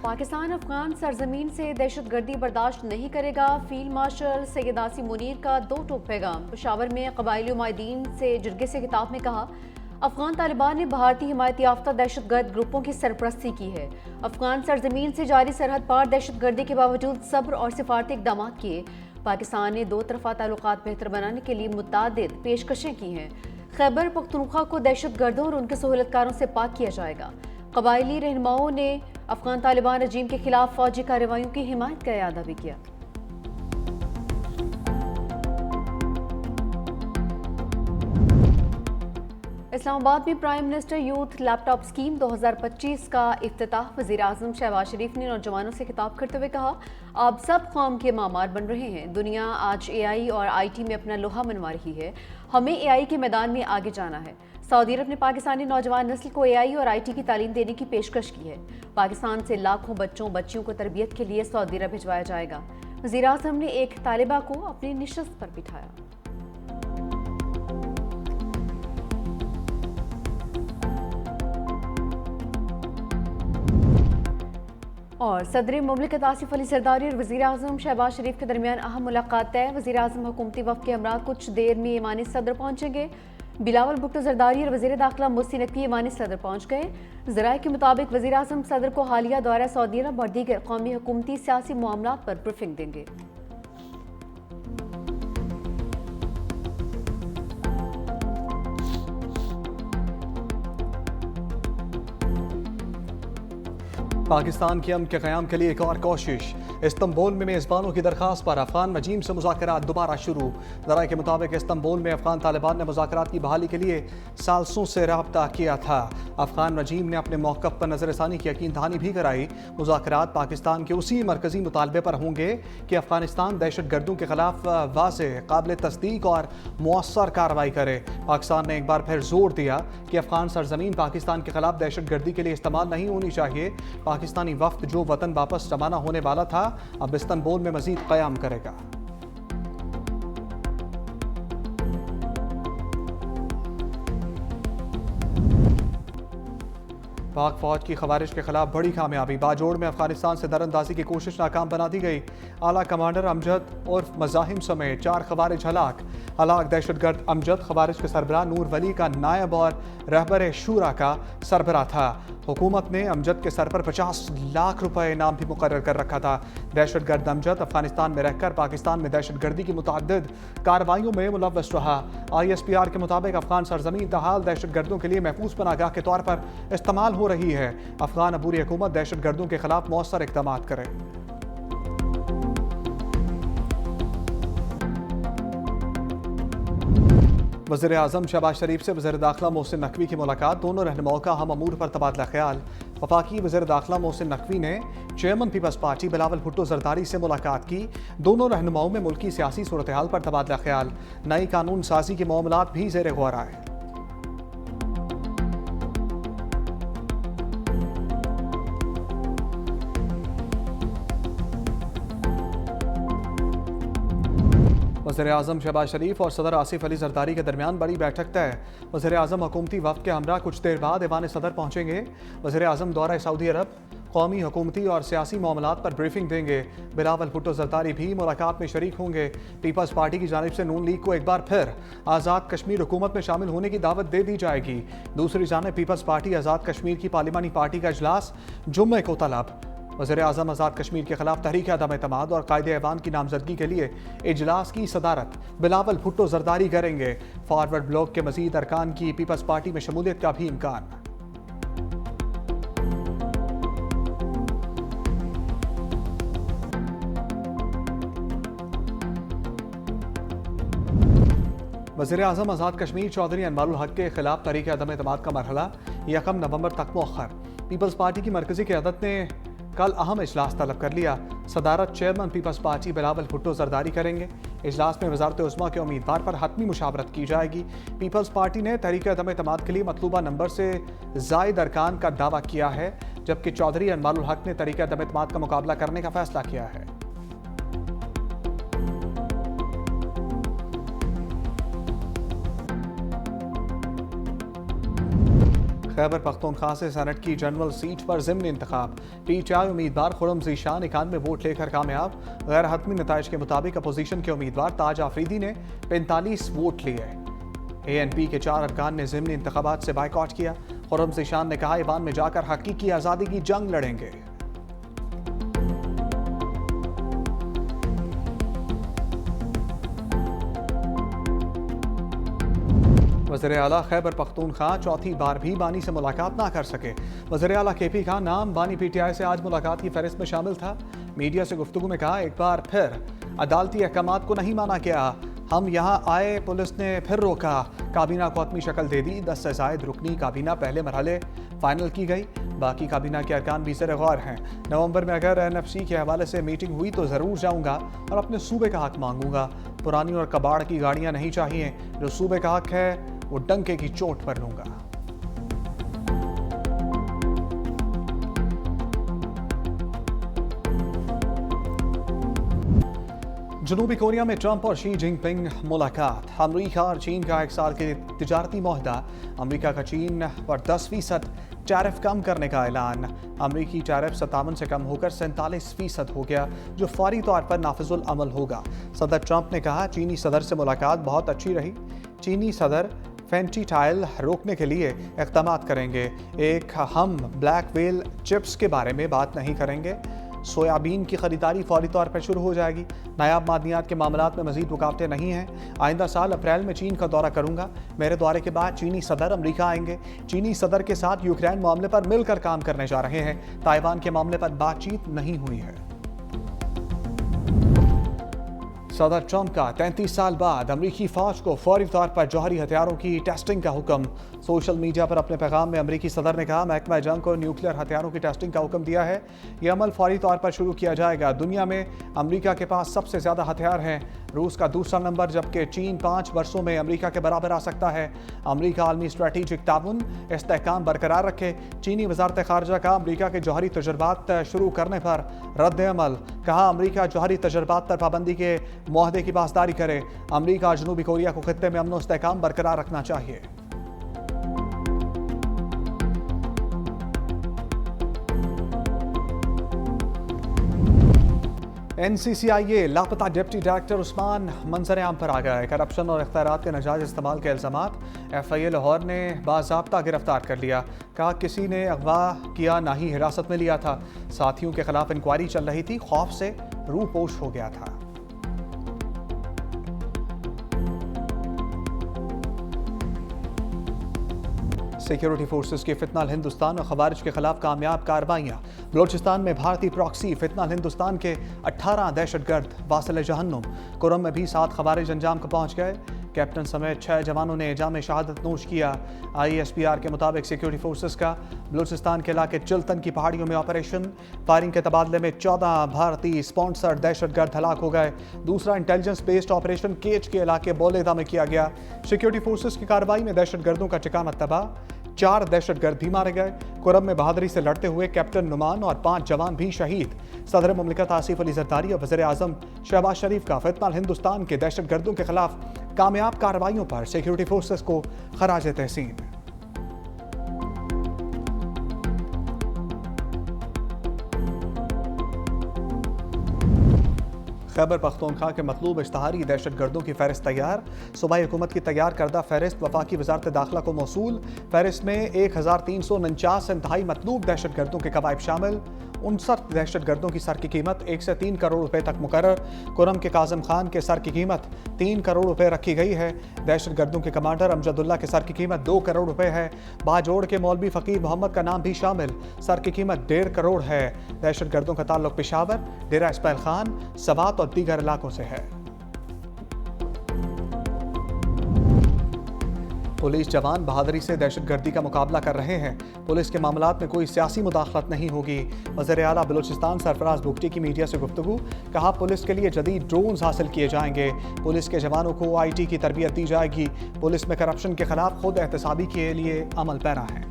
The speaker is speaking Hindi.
पाकिस्तान अफगान सरजमीन से दहशतगर्दी बर्दाश्त नहीं करेगा। फील्ड मार्शल सैयद आसिम मुनीर का दो टोक पैगाम। पेशावर में कबायली नुमाइंदीन से जिरगे से खिताब में कहा, अफगान तालिबान ने भारतीय हिमायत याफ्ता दहशतगर्द ग्रुपों की सरपरस्ती की है। अफगान सरजमीन से जारी सरहद पार दहशतगर्दी के बावजूद सब्र और सिफारती इकदाम किए। पाकिस्तान ने दो तरफा ताल्लुकात बेहतर बनाने के लिए मुतादिद पेशकशें की हैं। खैबर पख्तूनख्वा को दहशतगर्दों और उनके सहूलतकारों से पाक किया जाएगा। कबायली रहनुमाओं ने अफगान तालिबान रजीम के खिलाफ फौजी कार्रवाइयों की हिमायत का इरादा भी किया। इस्लामाबाद में prime minister youth laptop scheme 2025 का इफ्तिताह। वज़ीर आज़म शहबाज शरीफ ने नौजवानों से खिताब करते हुए कहा, आप सब कौम के मामार बन रहे हैं। दुनिया आज AI और IT में अपना लोहा मनवा रही है। हमें AI के मैदान में आगे जाना है। सऊदी अरब ने पाकिस्तानी नौजवान नस्ल को AI और IT की तालीम देने की पेशकश की है। पाकिस्तान से लाखों बच्चों बच्चियों को तरबियत के लिए सऊदी अरब भिजवाया जाएगा। वज़ीर आज़म ने एक तालिबा को अपनी निशस्त पर बिठाया। और सदर मुमलिकत आसिफ अली जरदारी और वज़ीर आज़म शहबाज शरीफ के दरमियान अहम मुलाकात है। वज़ीर आज़म हुकूमती वफ़द के हमरा कुछ देर में ईमानी सदर पहुँचेंगे। बिलावल भुट्टो जरदारी और वज़ीर दाखिला मुहसिन नकवी ईमानी सदर पहुँच गए। ज़राए के मुताबिक वज़ीर आज़म सदर को हालिया दौरा सऊदी अरब और दीगर कौमी हुकूमती सियासी मामलात पर ब्रीफिंग देंगे। पाकिस्तान के अमन के क़याम के लिए एक और कोशिश। इस्तंबुल में मेज़बानों की दरख्वास्त पर अफगान रजीम से मुज़ाकरात दोबारा शुरू। ज़राए के मुताबिक इस्तंबुल में अफगान तालिबान ने मुज़ाकरात की बहाली के लिए सालसों से रब्ता किया था। अफगान रजीम ने अपने मौक़िफ़ पर नज़रसानी की यकीन दहानी भी कराई। मुज़ाकरात पाकिस्तान के उसी मरकज़ी मुतालबे पर होंगे कि अफगानिस्तान दहशत गर्दों के खिलाफ वाज़ेह, काबिल तस्दीक और मौसर कार्रवाई करे। पाकिस्तान ने एक बार फिर जोर दिया कि अफगान सरजमीन पाकिस्तान के खिलाफ दहशत गर्दी के लिए इस्तेमाल नहीं होनी चाहिए। पाकिस्तानी वफ़द जो वतन वापस रवाना होने वाला था, अब इस्तंबुल में मजीद क़याम करेगा। पाक फौज की खवारिश के खिलाफ बड़ी कामयाबी। बाजोड़ में अफगानिस्तान से दरअंदाजी की कोशिश नाकाम बना दी गई। आला कमांडर अमजद और मज़ाहिम समेत 4 खवारिज हलाक। दहशतगर्द अमजद खवारिज के सरबराह नूर वली का नायब और रहबर शूरा का सरबराह था। हुकूमत ने अमजद के सर पर 50 लाख रुपए इनाम भी मुकर्रर कर रखा था। दहशतगर्द अमजद अफगानिस्तान में रहकर पाकिस्तान में दहशतगर्दी की मुतअद्दिद कार्रवाइयों में मुलव्वस रहा। ISPR के मुताबिक अफगान सरजमीन तहाल दहशतगर्दों के लिए महफूज पनागाह के तौर पर इस्तेमाल हो रही है। अफगान अबूरी हुकूमत दहशतगर्दों के खिलाफ मौसर इक़दाम करे। वज़ीर आज़म शहबाज शरीफ से वज़ीर दाखिला मोहसिन नकवी की मुलाकात। दोनों रहनुमाओं का हम अमूर पर तबादला ख्याल। वफाकी वज़ीर दाखिला मोहसिन नकवी ने chairman Peoples Party Bilawal Bhutto Zardari से मुलाकात की। दोनों रहनुमाओं में मुल्की सियासी सूरत हाल पर तबादला ख्याल। नई कानून साजी के मामलात भी ज़ेर गौर आए। वज़ीर आज़म शहबाज शरीफ और सदर आसिफ अली जरदारी के दरमियान बड़ी बैठक तय। वज़ीर आज़म हुकूमती वफ़द के हमरा कुछ देर बाद ऐवान सदर पहुँचेंगे। वज़ीर आज़म दौरा सऊदी अरब कौमी हुकूमती और सियासी मामलात पर ब्रीफिंग देंगे। बिलावल भुट्टो जरदारी भी मुलाकात में शरीक होंगे। पीपल्स पार्टी की जानिब से नून लीग को एक बार फिर आज़ाद कश्मीर हुकूमत में शामिल होने की दावत दे दी जाएगी। दूसरी जानिब पीपल्स पार्टी आज़ाद कश्मीर की पार्लिमानी पार्टी का इजलास जुम्मे को तलब। वज़ीर आज़म आज़ाद कश्मीर के खिलाफ तहरीक अदम एतमाद और कायदे ऐवान की नामजदगी के लिए इजलास की सदारत बिलावल भुट्टो जरदारी करेंगे। फॉरवर्ड ब्लॉक के मजीद अरकान की पीपल्स पार्टी में शमूलियत का भी इम्कान। वज़ीर आज़म आज़ाद कश्मीर चौधरी अनवारुल हक के खिलाफ तहरीक अदम एतमाद का मरहला 1 नवंबर तक मौखर। पीपल्स पार्टी की मरकजी क़यादत ने कल अहम इजलास तलब कर लिया। सदारत chairman Peoples Party Bilawal Bhutto Zardari करेंगे। इजलास में वज़ारत उज़्मा के उम्मीदवार पर हतमी मुशावरत की जाएगी। पीपल्स पार्टी ने तहरीक अदम एतमाद के लिए मतलूबा नंबर से ज़ायद अरकान का दावा किया है, जबकि चौधरी अनवारुल हक ने तहरीक अदम एतमाद का मुकाबला करने का फैसला किया है। खैबर पख्तूनख्वा से सेनेट की जनरल सीट पर ज़िमनी इंतखाब। PTI उम्मीदवार खुर्रम ज़ीशान 91 वोट लेकर कामयाब। गैर हतमी नताइज के मुताबिक अपोजिशन के उम्मीदवार ताज आफरीदी ने 45 वोट लिए। ANP के 4 अरकान ने ज़िमनी इंतखाबात से बाइकआउट किया। खुर्रम ज़ीशान ने कहा ईवान में जाकर हकीकी आज़ादी की जंग लड़ेंगे। वज़ीर आला खैबर पख्तूनख्वा चौथी बार भी बानी से मुलाकात ना कर सके। वज़ीर आला KP खान नाम बानी PTI से आज मुलाकात की फहरिस्त में शामिल था। मीडिया से गुफ्तगू में कहा एक बार फिर अदालती अहकामात को नहीं माना गया। हम यहाँ आए, पुलिस ने फिर रोका। काबीना को हतमी शक्ल दे दी। 10 से ज़ायद रुकनी काबीना पहले मरहले फाइनल की गई। बाकी काबीना के अरकान भी ज़ेर गौर हैं। नवंबर में अगर NFC के हवाले से मीटिंग हुई तो ज़रूर जाऊँगा और अपने सूबे का हक मांगूंगा। पुरानी और कबाड़ की गाड़ियाँ नहीं चाहिए। जो सूबे का हक है वो डंके की चोट पर लूंगा। जनूबी कोरिया में ट्रंप और शी जिनपिंग मुलाकात। अमरीका और चीन का 1 साल के तिजारती मुआहदा। अमरीका का चीन पर 10% टैरिफ कम करने का ऐलान। अमरीकी टैरिफ 57 से कम होकर 47% हो गया, जो फौरी तौर पर नाफिजुल अमल होगा। सदर ट्रंप ने कहा चीनी सदर से मुलाकात बहुत अच्छी रही। चीनी सदर फेंटीटाइल रोकने के लिए इक़दाम करेंगे। हम ब्लैक व्हेल चिप्स के बारे में बात नहीं करेंगे। सोयाबीन की खरीदारी फौरी तौर पर शुरू हो जाएगी। नायाब मादनियात के मामलात में मजीद रुकावटें नहीं हैं। आइंदा साल अप्रैल में चीन का दौरा करूंगा। मेरे दौरे के बाद चीनी सदर अमेरिका आएंगे। चीनी सदर के साथ यूक्रेन मामले पर मिलकर काम करने जा रहे हैं। ताइवान के मामले पर बातचीत नहीं हुई है। सदर ट्रंप का 33 साल बाद अमरीकी फौज को फौरी तौर पर जौहरी हथियारों की टेस्टिंग का हुक्म। सोशल मीडिया पर अपने पैगाम में अमरीकी सदर ने कहा महकमा जंग को न्यूक्लियर हथियारों की टेस्टिंग का हुक्म दिया है। यह अमल फौरी तौर पर शुरू किया जाएगा। दुनिया में अमरीका के पास सबसे ज़्यादा हथियार हैं। रूस का दूसरा नंबर, जबकि चीन 5 वर्षों में अमरीका के बराबर आ सकता है। अमरीका आलमी स्ट्रेटेजिक ताउन इस्तेहकाम बरकरार रखे। चीनी वजारत खारजा का अमरीका के जौहरी तजर्बात शुरू करने पर रद्द अमल। कहा अमरीका जौहरी तजर्बात पर पाबंदी के मुआहदे की पासदारी करे। अमरीका जनूबी कोरिया को खित्ते में अमन और इस्तेहकाम बरकरार रखना चाहिए। NCCIA लापता डिप्टी डायरेक्टर उस्मान मंजर आम पर आ गया है। करप्शन और इख्तियारात के नाजायज इस्तेमाल के इल्ज़ामात। FIA लाहौर ने बाज़ाब्ता गिरफ्तार कर लिया। कहा किसी ने अगवा किया ना ही हिरासत में लिया था। साथियों के खिलाफ इंक्वायरी चल रही थी। खौफ से रूपोश हो गया था। सिक्योरिटी फोर्सेस की फितनाल हिंदुस्तान और खवारिज के खिलाफ कामयाब कार्रवाइयाँ। बलोचिस्तान में भारतीय प्रॉक्सी फितनाल हिंदुस्तान के 18 दहशतगर्द वासिल जहन्नुम। कुरम में भी 7 खवारिज अंजाम को पहुँच गए। कैप्टन समेत 6 जवानों ने जाम शहादत नोश किया। ISPR के मुताबिक सिक्योरिटी फोर्सेस का बलूचिस्तान के इलाके चिल्तन की पहाड़ियों में ऑपरेशन। फायरिंग के तबादले में 14 भारतीय स्पॉन्सर्ड दहशतगर्द हलाक हो गए। दूसरा इंटेलिजेंस बेस्ड ऑपरेशन केच के इलाके बोलेदा में किया गया। सिक्योरिटी फोर्सेस की कार्रवाई में दहशतगर्दों का ठिकाना तबाह। 4 दहशतगर्द भी मारे गए। कुरम में बहादुरी से लड़ते हुए कैप्टन नुमान और 5 जवान भी शहीद। सदर मुमलिकत आसिफ अली जरदारी और वज़ीर आज़म शहबाज शरीफ का फितनाल हिंदुस्तान के दहशतगर्दों के खिलाफ कामयाब कार्रवाइयों पर सिक्योरिटी फोर्सेस को खराज तहसीन। खैबर पख्तूनख्वा के मतलूब इश्तहारी दहशतगर्दों की फहरिस्त तैयार। सूबाई हुकूमत की तैयार करदा फहरिस्त वफाकी वजारत दाखिला को मौसूल। फहरिस्त में 1349 इंतहाई मतलूब दहशतगर्दों के कवायब शामिल। 59 दहशतगर्दों की सर की कीमत 1 से 3 करोड़ रुपए तक मुकर्रर। कुरम के काज़म खान के सर की कीमत 3 करोड़ रुपए रखी गई है। दहशतगर्दों के कमांडर अमजदुल्ला के सर की कीमत 2 करोड़ रुपए है। बाजोड़ के मौलवी फ़कीर मोहम्मद का नाम भी शामिल। सर की कीमत 1.5 करोड़ है। दहशतगर्दों का ताल्लुक पेशावर, डेरा इसमाइल खान, सवात और दीगर इलाकों से है। पुलिस जवान बहादुरी से दहशतगर्दी का मुकाबला कर रहे हैं। पुलिस के मामलात में कोई सियासी मुदाखलत नहीं होगी। वज़ीर आला बलूचिस्तान सरफराज बुगटी की मीडिया से गुफ्तगू। कहा पुलिस के लिए जदीद ड्रोन्स हासिल किए जाएंगे। पुलिस के जवानों को IT की तरबियत दी जाएगी। पुलिस में करप्शन के खिलाफ खुद एहतसाबी के लिए अमल पैरा है।